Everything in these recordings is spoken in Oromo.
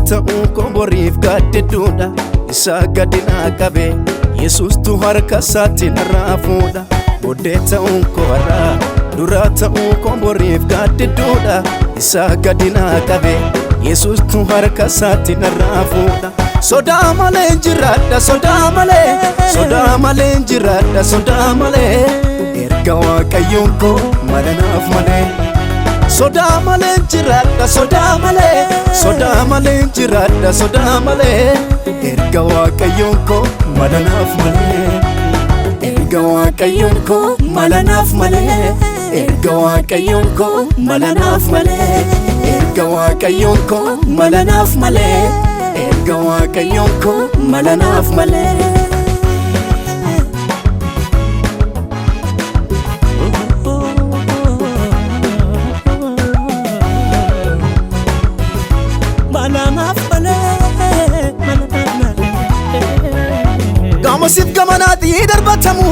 Ta'uun boriif gaaddeduudha isaa gadi naa qabe Yesuustu harka isaatti narraa fuudha. Booddee ta'uun koo har'aa duraa ta'uun koo boriif gaaddeduudha isaa gadi naa qabe Yesuustu harka isaatti narraa fuudha. Sodaa malee jiraadha sodaa malee jiraadha sodaa malee erga Waaqayyoon koo malanaaf malee. Sodaa malee jiraadha sodaa malee jiraadha sodaa malee erga Waaqayyoon koo malanaaf malee. Erga Waaqayyoon koo malanaaf malee. Erga Waaqayyoon koo malanaaf malee. Erga Waaqayyoon koo malanaaf malee. Erga Waaqayyoon koo malanaaf malee. Gamasif gamanati darbatamu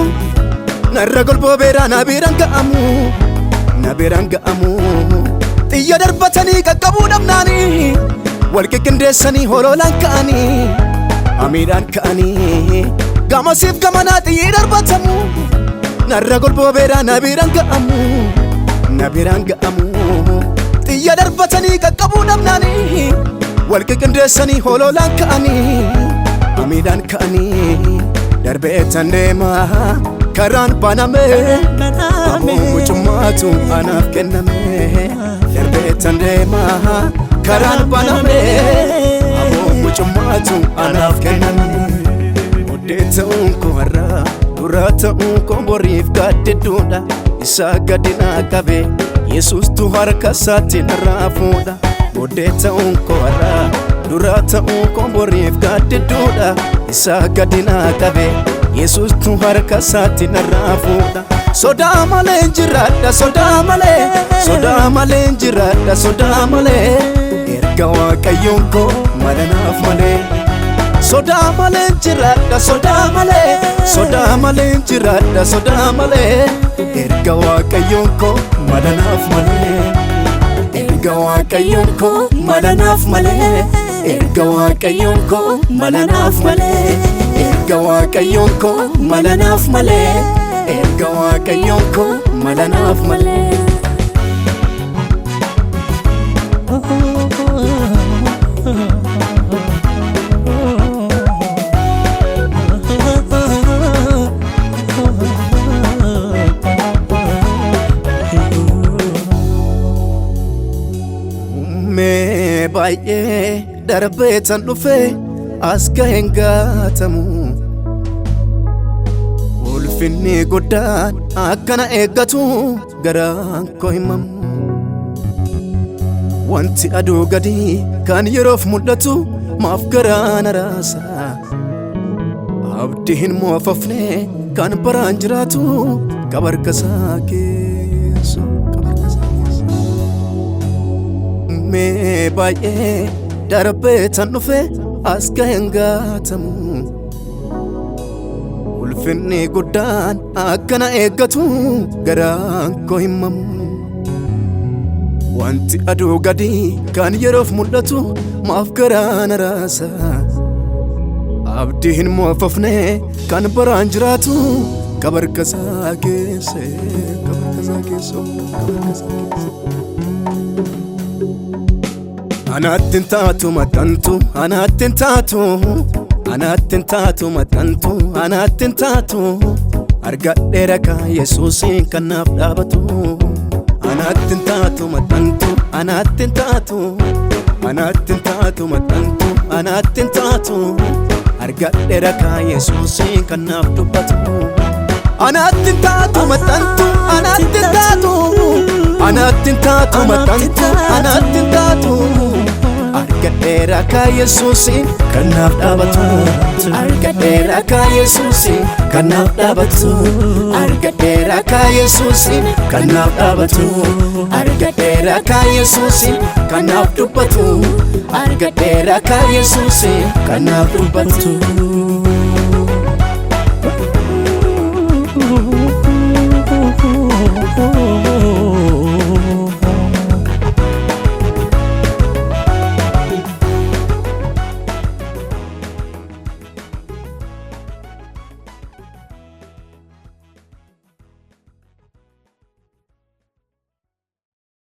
narra golbobeera nabiran ga'amu xiyya darbatanii qaqqabuu dhabnaanii wal qindeessanii hololaan ka'anii amiidhaan ka'anii. Gamasif gamanati darbatamu narra golbobeera nabiran ga'amu xiyya darbatanii qaqqabuu dhabnaanii wal qindeessanii hololaan ka'anii amiidhaan ka'anii. Darbeetan deema karaan baname aboo mucummaatu anaaf kenname. Darbeetan deema karaan baname aboo mucummaatu anaaf kenname. Booddee ta'uun koo har'aa duraa ta'uun koo boriif gaaddeduudha isaa gadi naa qabe Yesuustu harka isaatti narraa fuudha. Booddee ta'uun koo har'aa duraa ta'uun koo boriif gaaddeduudha isaa gadi naa qabe Yesuustu harka isaatti narraa fuudha. Sodaa malee jiraadha sodaa malee jiraadha sodaa malee erga Waaqayyoon koo malanaaf malee. Sodaa malee jiraadha sodaa malee jiraadha sodaa malee erga Waaqayyoon koo malanaaf malee. Erga Waaqayyoon koo malanaaf malee. Erga Waaqayyoon koo malanaaf malee. Erga Waaqayyoon koo malanaaf malee. Erga Waaqayyoon koo malanaaf malee. Mee baay'ee darbeetan dhufe as ga'een gaatamu ulfinni guddaan akkana eeggatu garaan koo himamu. Wanti aduu gadi kan yeroof mul'atu maaf garaan araasa abdii hin moofofne kan baraan jiraatu kabarkasaa keessa. Mee baay'ee darbeetan dhufe as ga'een gaatamu ulfinni guddaan akkana eeggatu garaan koo himamu. Wanti aduu gadi kan yeroof mul'atu maaf garaan araasa abdii hin moofofne kan baraan jiraatu kabarkasaa keessa. Anaattin taatu maxxantu anaattin taatu anaattin taatu maxxantu anaattin taatu argadheera ka Yesuusin kan naaf dhaabatu. Anaattin taatu maxxantu anaattin taatu anaattin taatu maxxantu anaattin taatu argadheera ka Yesuusin kan naaf dubbatu. Anaattin taatu maxxantu anaattin taatu anaattin taatu maxxantu anaattin taatu ka Yesuusin kanaaf dhaabatu argadheera ka Yesuusin kanaaf dhaabatu argadheera ka Yesuusin kanaaf dhaabatu argadheera ka Yesuusin kanaaf dubbatu argadheera ka Yesuusin kanaaf dubbatu